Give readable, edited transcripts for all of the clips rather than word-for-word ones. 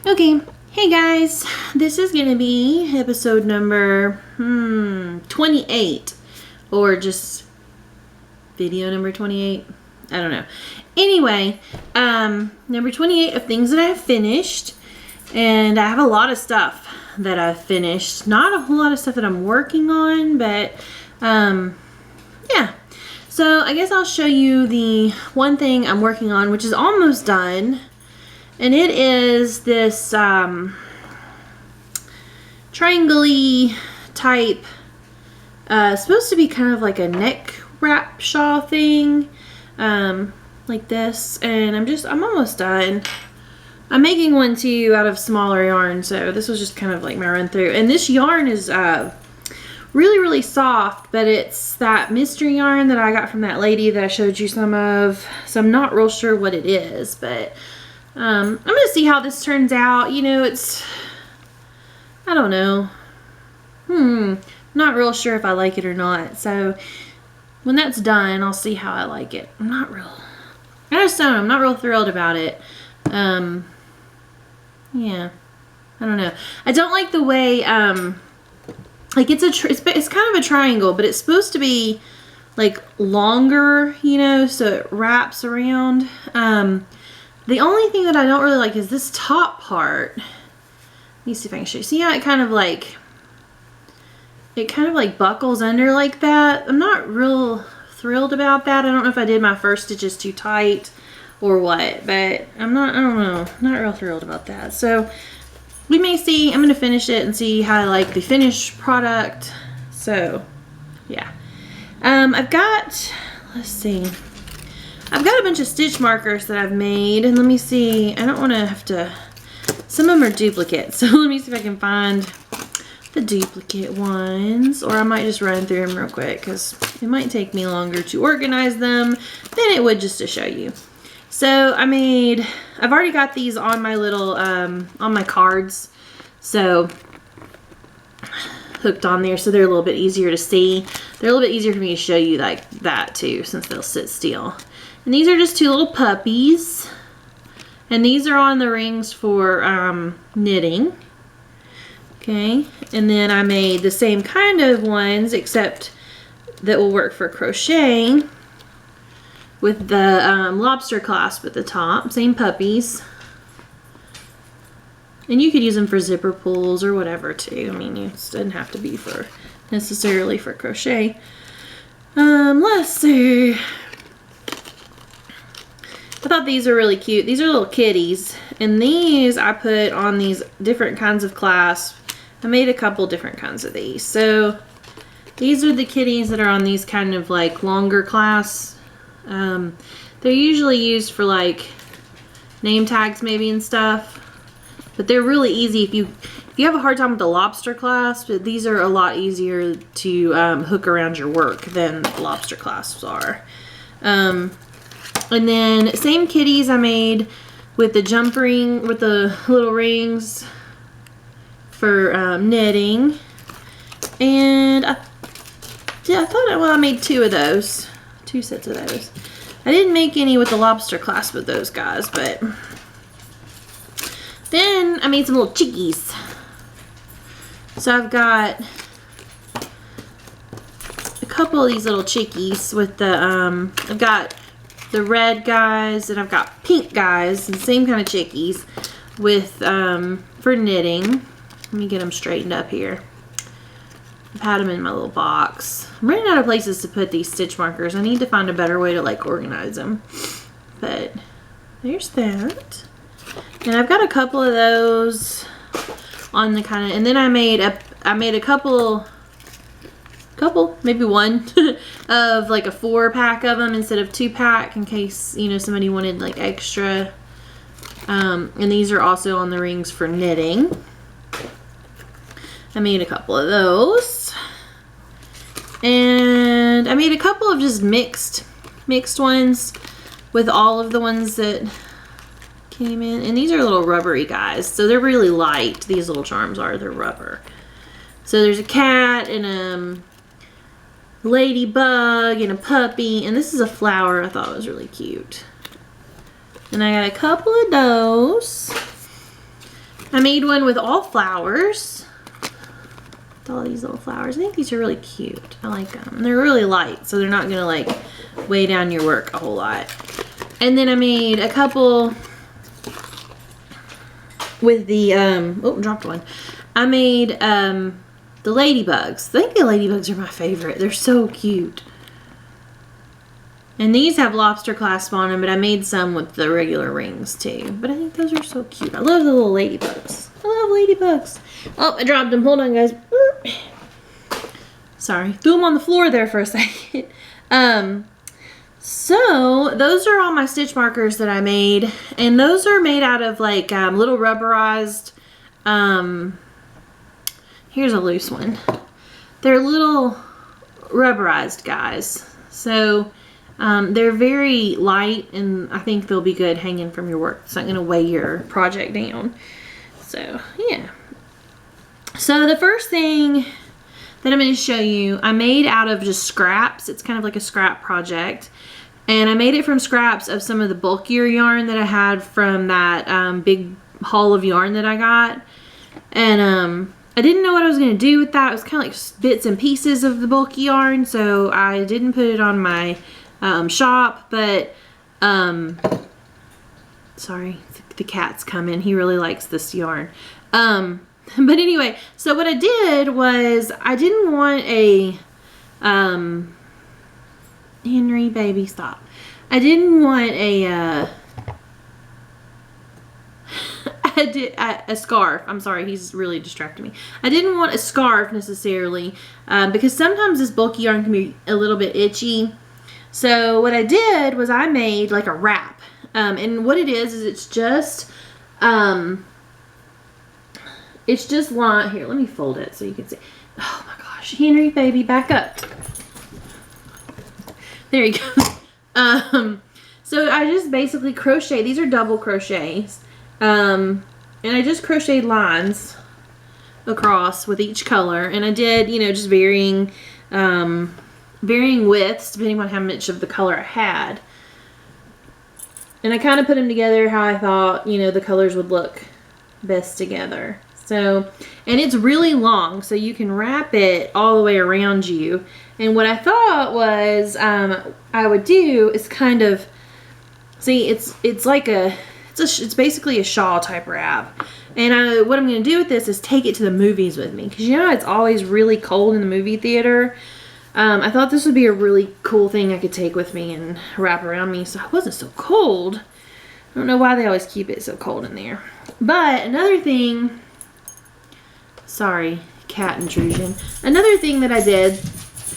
Okay, hey guys, this is gonna be episode number 28, or just video number 28. I don't know. Anyway, number 28 of things that I've finished, and I have a lot of stuff that I've finished. Not a whole lot of stuff that I'm working on, but yeah. So I guess I'll show you the one thing I'm working on, which is almost done. And it is this triangle-y type, supposed to be kind of like a neck wrap shawl thing, like this. And I'm almost done. I'm making one too out of smaller yarn, so this was just kind of like my run through. And this yarn is really, really soft, but it's that mystery yarn that I got from that lady that I showed you some of. So I'm not real sure what it is, but I'm going to see how this turns out. You know, I don't know. Not real sure if I like it or not. So when that's done, I'll see how I like it. I'm not real thrilled about it. Yeah, I don't know. I don't like the way, like it's kind of a triangle, but it's supposed to be like longer, you know, so it wraps around. The only thing that I don't really like is this top part. Let me see if I can show you. See how it kind of like buckles under like that? I'm not real thrilled about that. I don't know if I did my first stitches too tight or what, but I don't know. Not real thrilled about that. So we may see. I'm going to finish it and see how I like the finished product. So yeah. I've got a bunch of stitch markers that I've made, and let me see. I don't want to have to, some of them are duplicates, so let me see if I can find the duplicate ones, or I might just run through them real quick because it might take me longer to organize them than it would just to show you. So I've already got these on my little, on my cards, so hooked on there, so they're a little bit easier to see. They're a little bit easier for me to show you like that too, since they'll sit still. And these are just two little puppies. And these are on the rings for knitting. Okay. And then I made the same kind of ones, except that will work for crochet, with the lobster clasp at the top. Same puppies. And you could use them for zipper pulls or whatever too. I mean, it doesn't have to be necessarily for crochet. Let's see. I thought these were really cute. These are little kitties, and these I put on these different kinds of clasps. I made a couple different kinds of these. So these are the kitties that are on these kind of like longer clasps. They're usually used for like name tags maybe and stuff, but they're really easy if you have a hard time with the lobster clasp. These are a lot easier to hook around your work than lobster clasps are. And then same kitties I made with the jump ring, with the little rings for knitting. And I made two sets of those. I didn't make any with the lobster clasp with those guys, but then I made some little chickies. So I've got a couple of these little chickies with the, I've got the red guys and I've got pink guys, and same kind of chickies with, for knitting. Let me get them straightened up here. I've had them in my little box. I'm running out of places to put these stitch markers. I need to find a better way to like organize them. But there's that. And I've got a couple of those on the kind of, and then I made a couple, maybe one of like a 4-pack of them instead of 2-pack, in case, you know, somebody wanted like extra. And these are also on the rings for knitting. I made a couple of those. And I made a couple of just mixed ones with all of the ones that came in. And these are little rubbery guys, so they're really light. These little charms are, they're rubber. So there's a cat and a ladybug and a puppy, and this is a flower. I thought it was really cute. And I got a couple of those. I made one with all flowers. With all these little flowers. I think these are really cute. I like them. They're really light, so they're not going to like weigh down your work a whole lot. And then I made a couple with the, oh, dropped one. I made the ladybugs. I think the ladybugs are my favorite. They're so cute. And these have lobster clasp on them, but I made some with the regular rings too. But I think those are so cute. I love the little ladybugs. I love ladybugs. Oh, I dropped them. Hold on, guys. Sorry. Threw them on the floor there for a second. So those are all my stitch markers that I made. And those are made out of like little rubberized, here's a loose one. They're little rubberized guys. So they're very light, and I think they'll be good hanging from your work. It's not going to weigh your project down. So, yeah. So, the first thing that I'm going to show you, I made out of just scraps. It's kind of like a scrap project. And I made it from scraps of some of the bulkier yarn that I had from that big haul of yarn that I got. And I didn't know what I was going to do with that. It was kind of like bits and pieces of the bulky yarn. So, I didn't put it on my shop, but sorry, the cat's coming. He really likes this yarn. But anyway, so what I did was I didn't want a Henry, baby, stop. I didn't want a a scarf. I'm sorry, he's really distracting me. I didn't want a scarf necessarily because sometimes this bulky yarn can be a little bit itchy. So what I did was I made like a wrap. And what it is it's just line. Here, let me fold it so you can see. Oh my gosh, Henry, baby, back up. There you go. So I just basically crochet. These are double crochets. And I just crocheted lines across with each color. And I did, you know, just varying widths depending on how much of the color I had. And I kind of put them together how I thought, you know, the colors would look best together. So, and it's really long, so you can wrap it all the way around you. And what I thought was I would do is kind of, see, it's basically a shawl type wrap. And what I'm going to do with this is take it to the movies with me. Because you know it's always really cold in the movie theater. I thought this would be a really cool thing I could take with me and wrap around me so I wasn't so cold. I don't know why they always keep it so cold in there. But another thing, sorry, cat intrusion. Another thing that I did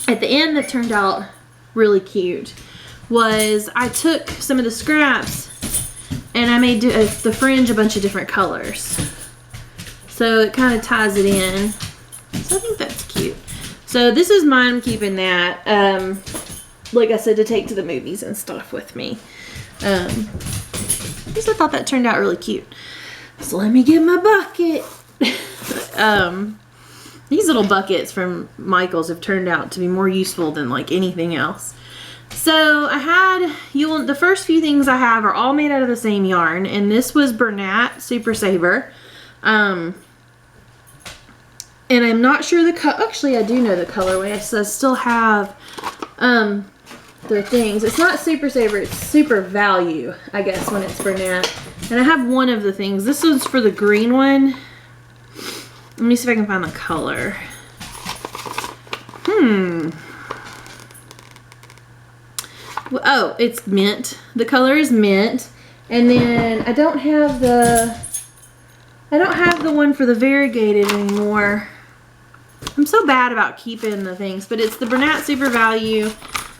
at the end that turned out really cute was I took some of the scraps and I made the fringe a bunch of different colors. So it kind of ties it in. So I think that's cute. So this is mine. I'm keeping that, like I said, to take to the movies and stuff with me. Just I thought that turned out really cute. So let me get my bucket. These little buckets from Michael's have turned out to be more useful than like anything else. So I had, the first few things I have are all made out of the same yarn. And this was Bernat Super Saver. And I'm not sure actually I do know the colorway. So I still have the things. It's not Super Saver, it's Super Value, I guess, when it's Bernat. And I have one of the things. This one's for the green one. Let me see if I can find the color. Well, oh, it's mint. The color is mint. And then I don't have the one for the variegated anymore. I'm so bad about keeping the things, but it's the Bernat Super Value,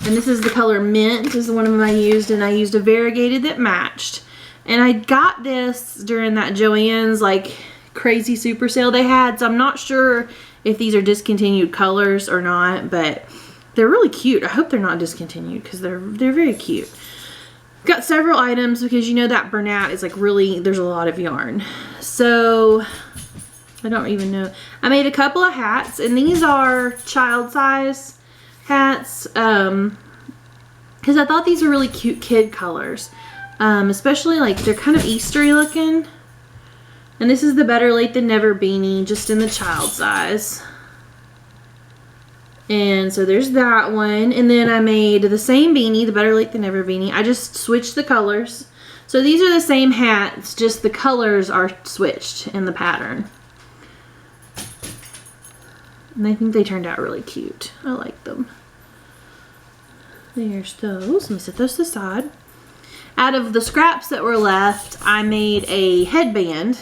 and this is the color Mint. This is the one of them I used, and I used a variegated that matched. And I got this during that Joann's like crazy super sale they had, so I'm not sure if these are discontinued colors or not, but they're really cute. I hope they're not discontinued because they're very cute. Got several items because you know that Bernat is like really, there's a lot of yarn. So I don't even know. I made a couple of hats, and these are child size hats because I thought these were really cute kid colors. Especially like they're kind of Eastery looking. And this is the Better Late Than Never beanie, just in the child size. And so there's that one. And then I made the same beanie, the Better Late Than Never beanie. I just switched the colors. So these are the same hats, just the colors are switched in the pattern. And I think they turned out really cute. I like them. There's those. Let me set those to the side. Out of the scraps that were left, I made a headband.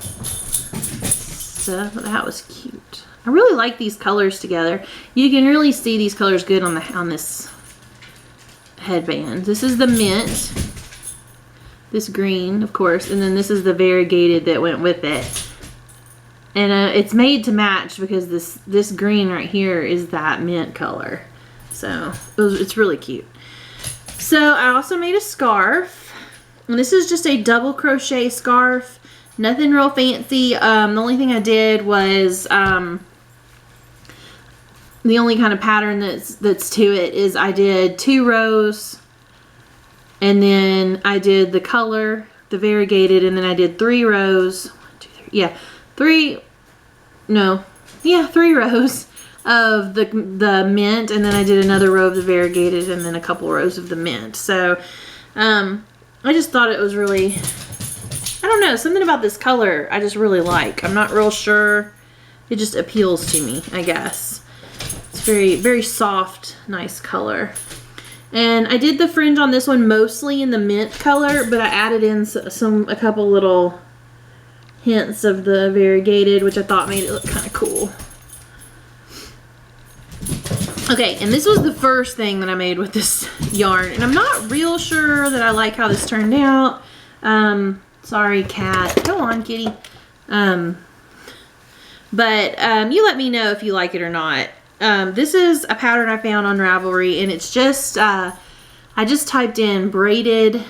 So that was cute. I really like these colors together. You can really see these colors good on this headband. This is the mint. This green, of course, and then this is the variegated that went with it. And it's made to match because this green right here is that mint color. So it's really cute. So I also made a scarf. And this is just a double crochet scarf. Nothing real fancy. The only thing I did was the only kind of pattern that's to it is I did 2 rows, and then I did the color, the variegated, and then I did 3 rows. 1, 2, 3. Yeah, 3 rows of the mint, and then I did another row of the variegated, and then a couple rows of the mint. So I just thought it was really, I don't know, something about this color I just really like. I'm not real sure. It just appeals to me, I guess. It's very, very soft, nice color. And I did the fringe on this one mostly in the mint color, but I added in a couple little hints of the variegated, which I thought made it look kind of cool. Okay, and this was the first thing that I made with this yarn, and I'm not real sure that I like how this turned out. Sorry, cat. Go on, kitty. But you let me know if you like it or not. This is a pattern I found on Ravelry, and it's just, I just typed in braided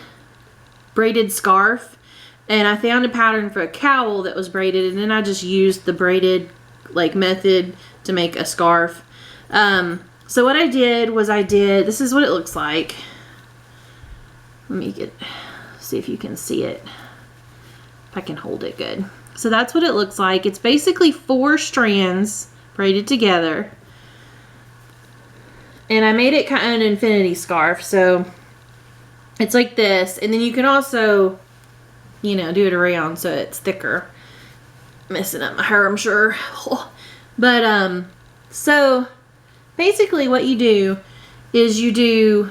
scarf, and I found a pattern for a cowl that was braided, and then I just used the braided method to make a scarf. So what I did was this is what it looks like. Let me see if you can see it. If I can hold it good. So that's what it looks like. It's basically 4 strands braided together. And I made it kind of an infinity scarf. So it's like this. And then you can also, you know, do it around so it's thicker. Messing up my hair, I'm sure. But, so basically what you do is you do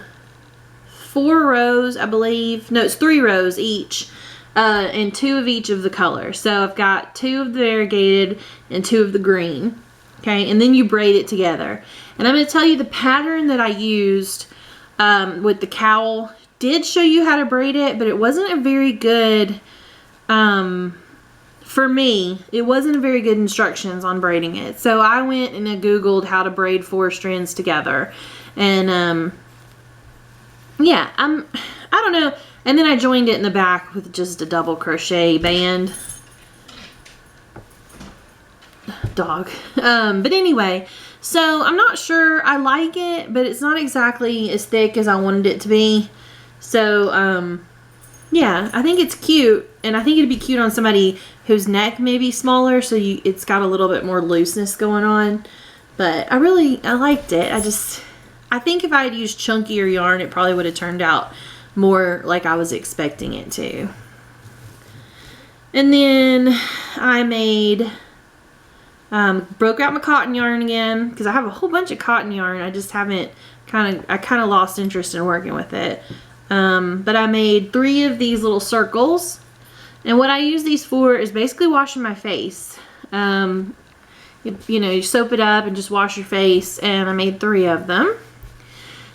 4 rows, I believe. No, it's 3 rows each. And 2 of each of the colors. So I've got 2 of the variegated and 2 of the green. Okay, and then you braid it together. And I'm going to tell you the pattern that I used with the cowl did show you how to braid it, but it wasn't a very good, for me, it wasn't a very good instructions on braiding it. So I went and I Googled how to braid 4 strands together. And yeah, I don't know. And then I joined it in the back with just a double crochet band. Dog. But anyway, so I'm not sure. I like it, but it's not exactly as thick as I wanted it to be. So, yeah, I think it's cute. And I think it'd be cute on somebody whose neck may be smaller, so it's got a little bit more looseness going on. But I liked it. I think if I had used chunkier yarn, it probably would have turned out more like I was expecting it to. And then I broke out my cotton yarn again because I have a whole bunch of cotton yarn. I just haven't I kind of lost interest in working with it. But I made 3 of these little circles, and what I use these for is basically washing my face. You know, you soap it up and just wash your face, and I made 3 of them.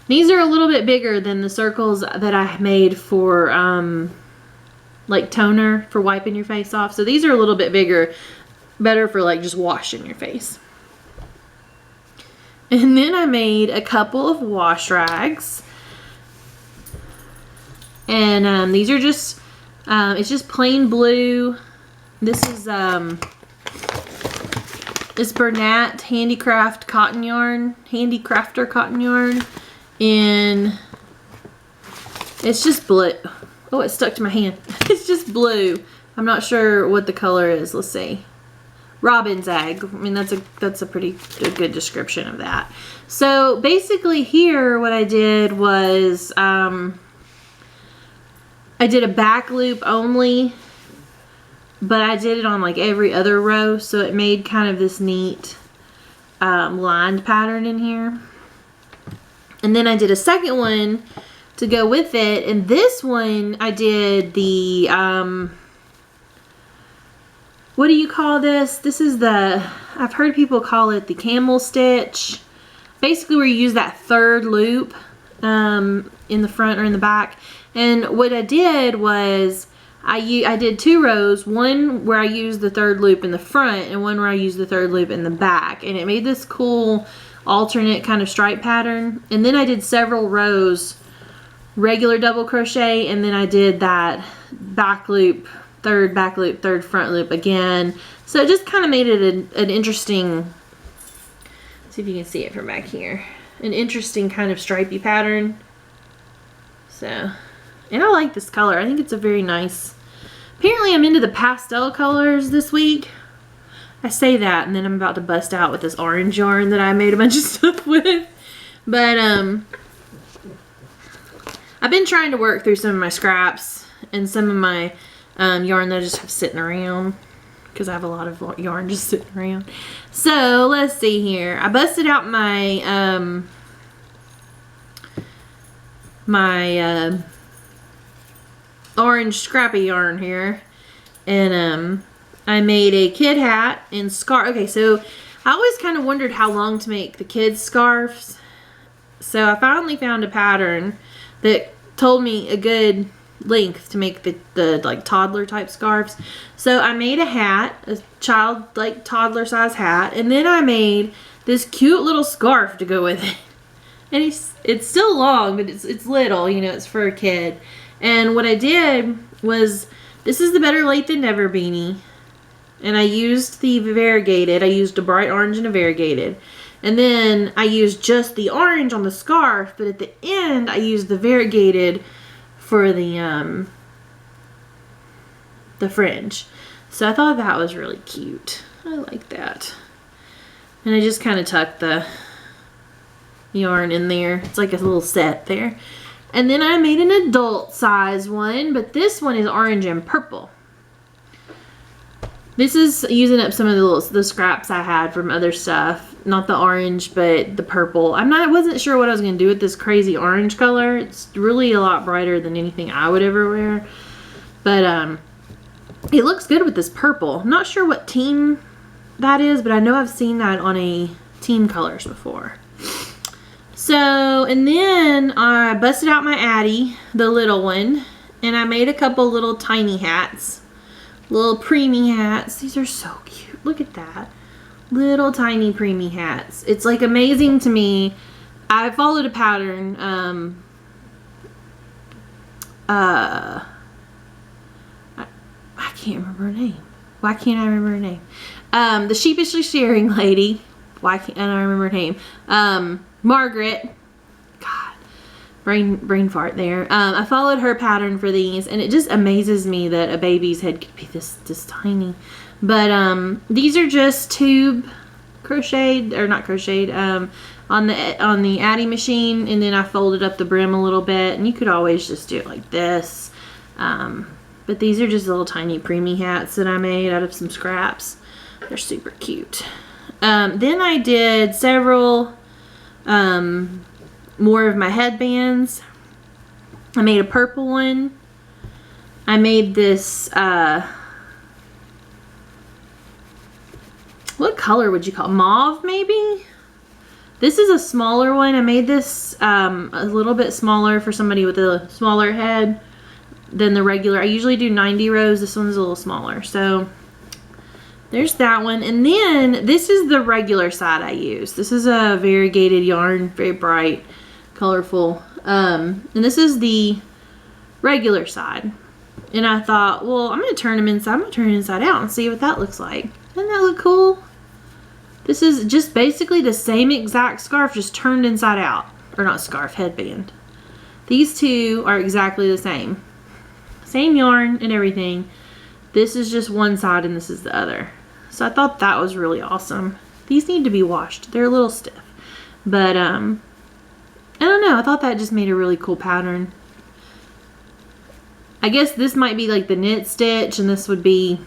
These are a little bit bigger than the circles that I made for like toner for wiping your face off. So these are a little bit bigger, better for like just washing your face. And then I made a couple of wash rags. And these are just, it's just plain blue. This is this Bernat Handicraft cotton yarn, Handicrafter cotton yarn. And it's just blue. Oh, it stuck to my hand. It's just blue. I'm not sure what the color is. Let's see. Robin's egg. I mean, that's a pretty good description of that. So basically here what I did was I did a back loop only, but I did it on like every other row, so it made kind of this neat lined pattern in here. And then I did a second one to go with it, and this one I did the what do you call this? This is I've heard people call it the camel stitch. Basically where you use that third loop in the front or in the back. And what I did was I did 2 rows, one where I used the third loop in the front and one where I used the third loop in the back. And it made this cool alternate kind of stripe pattern. And then I did several rows regular double crochet, and then I did that back loop, third back loop, third front loop again. So it just kind of made it an interesting, see if you can see it from back here, an interesting kind of stripey pattern. So, and I like this color. I think it's a very nice, apparently I'm into the pastel colors this week. I say that and then I'm about to bust out with this orange yarn that I made a bunch of stuff with. But I've been trying to work through some of my scraps and some of my yarn that I just have sitting around, because I have a lot of yarn just sitting around. So let's see here. I busted out my orange scrappy yarn here, and I made a kid hat and scarf. Okay, so I always kind of wondered how long to make the kids scarves. So I finally found a pattern that told me a good length to make the like toddler type scarves. So I made a hat, a child like toddler size hat, and then I made this cute little scarf to go with it. And it's still long, but it's little, you know, it's for a kid. And what I did was, this is the Better Late Than Never beanie, and I used the variegated. I used a bright orange and a variegated. And then I used just the orange on the scarf, but at the end I used the variegated for the fringe. So I thought that was really cute. I like that. And I just kind of tucked the yarn in there. It's like a little set there. And then I made an adult size one, but this one is orange and purple. This is using up some of the scraps I had from other stuff. Not the orange, but the purple. I wasn't sure what I was going to do with this crazy orange color. It's really a lot brighter than anything I would ever wear. But it looks good with this purple. I'm not sure what team that is, but I know I've seen that on a team colors before. So, and then I busted out my Addie, the little one, and I made a couple little tiny hats. Little preemie hats. These are so cute. Look at that. Little tiny preemie hats. It's like amazing to me. I followed a pattern. I can't remember her name. Why can't I remember her name? The Sheepishly Sharing Lady. Why can't I remember her name? Margaret. God. Brain fart there. I followed her pattern for these, and it just amazes me that a baby's head could be this tiny. But these are just tube crocheted, or not crocheted, on the Addie machine, and then I folded up the brim a little bit, and you could always just do it like this. But these are just little tiny preemie hats that I made out of some scraps. They're super cute. Then I did several more of my headbands. I made a purple one. I made this, what color would you call it? Mauve, maybe? This is a smaller one. I made this a little bit smaller for somebody with a smaller head than the regular. I usually do 90 rows. This one's a little smaller. So there's that one. And then this is the regular side I use. This is a variegated yarn, very bright, colorful. And this is the regular side. And I thought, well, I'm going to turn them inside. I'm going to turn it inside out and see what that looks like. Doesn't that look cool? This is just basically the same exact scarf, just turned inside out. Or not scarf, headband. These two are exactly the same. Same yarn and everything. This is just one side and this is the other. So I thought that was really awesome. These need to be washed. They're a little stiff. But, I don't know. I thought that just made a really cool pattern. I guess this might be like the knit stitch and this would be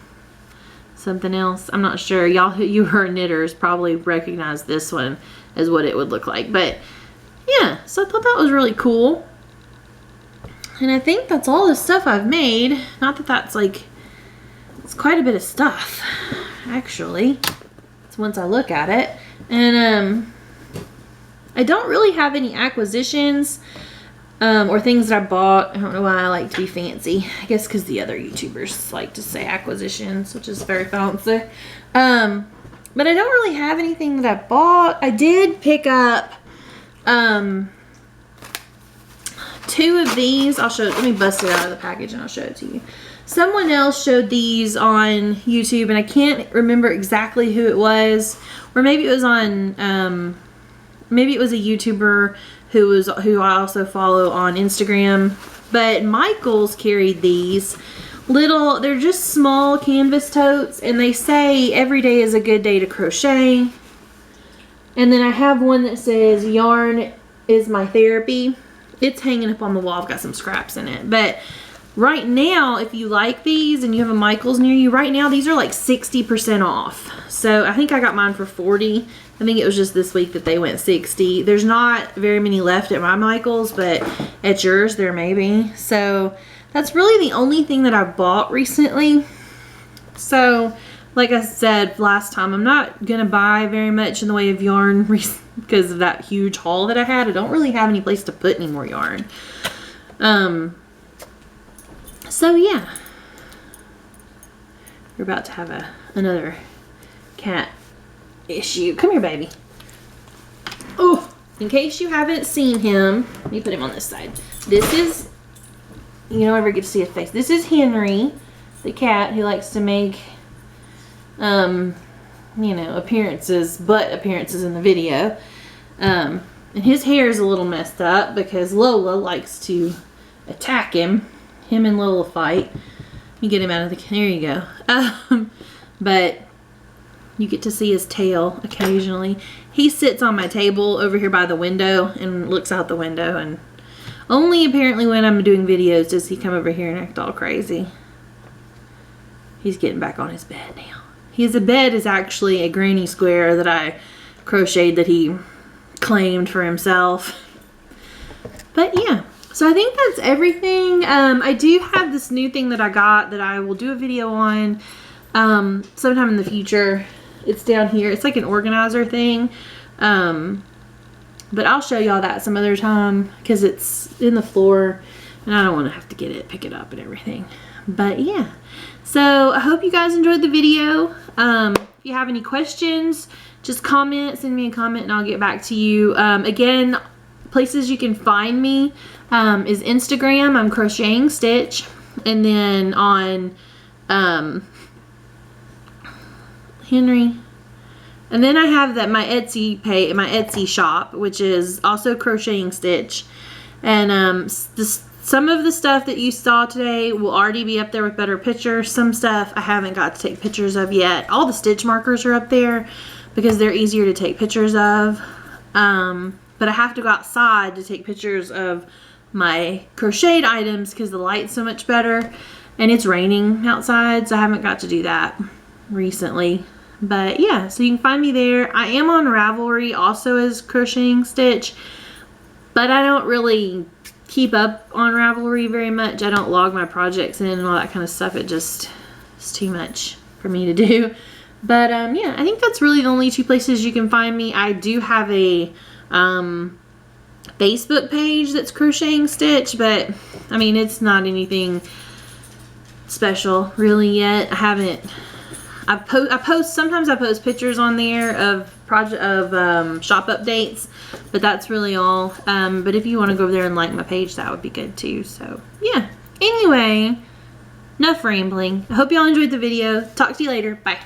something else. I'm not sure. Y'all who are knitters probably recognize this one as what it would look like. But, yeah. So I thought that was really cool. And I think that's all the stuff I've made. Not that that's like... It's quite a bit of stuff, actually. It's once I look at it. And I don't really have any acquisitions or things that I bought. I don't know why I like to be fancy. I guess because the other YouTubers like to say acquisitions, which is very fancy. But I don't really have anything that I bought. I did pick up 2 of these. I'll show it. Let me bust it out of the package and I'll show it to you. Someone else showed these on YouTube, and I can't remember exactly who it was, or maybe it was on, maybe it was a YouTuber who I also follow on Instagram. But Michaels carried these little, they're just small canvas totes, and they say every day is a good day to crochet. And then I have one that says yarn is my therapy. It's hanging up on the wall. I've got some scraps in it, but right now, if you like these and you have a Michaels near you, right now these are like 60% off. So I think I got mine for 40. I think it was just this week that they went 60. There's not very many left at my Michaels, but at yours there may be. So that's really the only thing that I bought recently. So like I said last time, I'm not gonna buy very much in the way of yarn because of that huge haul that I had. I don't really have any place to put any more yarn. So yeah, we're about to have another cat issue. Come here, baby. Oh, in case you haven't seen him, let me put him on this side. This is, you don't ever get to see his face. This is Henry, the cat who likes to make, you know, butt appearances in the video. And his hair is a little messed up because Lola likes to attack him. Him and Lola fight. You get him out of the, there you go. But you get to see his tail occasionally. He sits on my table over here by the window and looks out the window, and only apparently when I'm doing videos does he come over here and act all crazy. He's getting back on his bed now. His bed is actually a granny square that I crocheted that he claimed for himself. But yeah. So I think that's everything. I do have this new thing that I got that I will do a video on sometime in the future. It's down here. It's like an organizer thing. But I'll show y'all that some other time because it's in the floor and I don't want to have to pick it up and everything. But yeah. So I hope you guys enjoyed the video. If you have any questions, just comment, send me a comment and I'll get back to you. Again, places you can find me is Instagram. I'm Crocheting Stitch, and then on Henry, and then I have my Etsy page, my Etsy shop, which is also Crocheting Stitch. And some of the stuff that you saw today will already be up there with better pictures. Some stuff I haven't got to take pictures of yet. All the stitch markers are up there because they're easier to take pictures of. But I have to go outside to take pictures of my crocheted items because the light's so much better, and it's raining outside, so I haven't got to do that recently. But yeah, so you can find me there. I am on Ravelry also as Crocheting Stitch, but I don't really keep up on Ravelry very much. I don't log my projects in and all that kind of stuff. It's too much for me to do. But yeah, I think that's really the only 2 places you can find me. I do have a Facebook page that's Crocheting Stitch, but I mean, it's not anything special really yet. Sometimes I post pictures on there of shop updates, but that's really all. But if you want to go over there and like my page, that would be good too. So yeah, anyway, enough rambling. I hope y'all enjoyed the video. Talk to you later. Bye.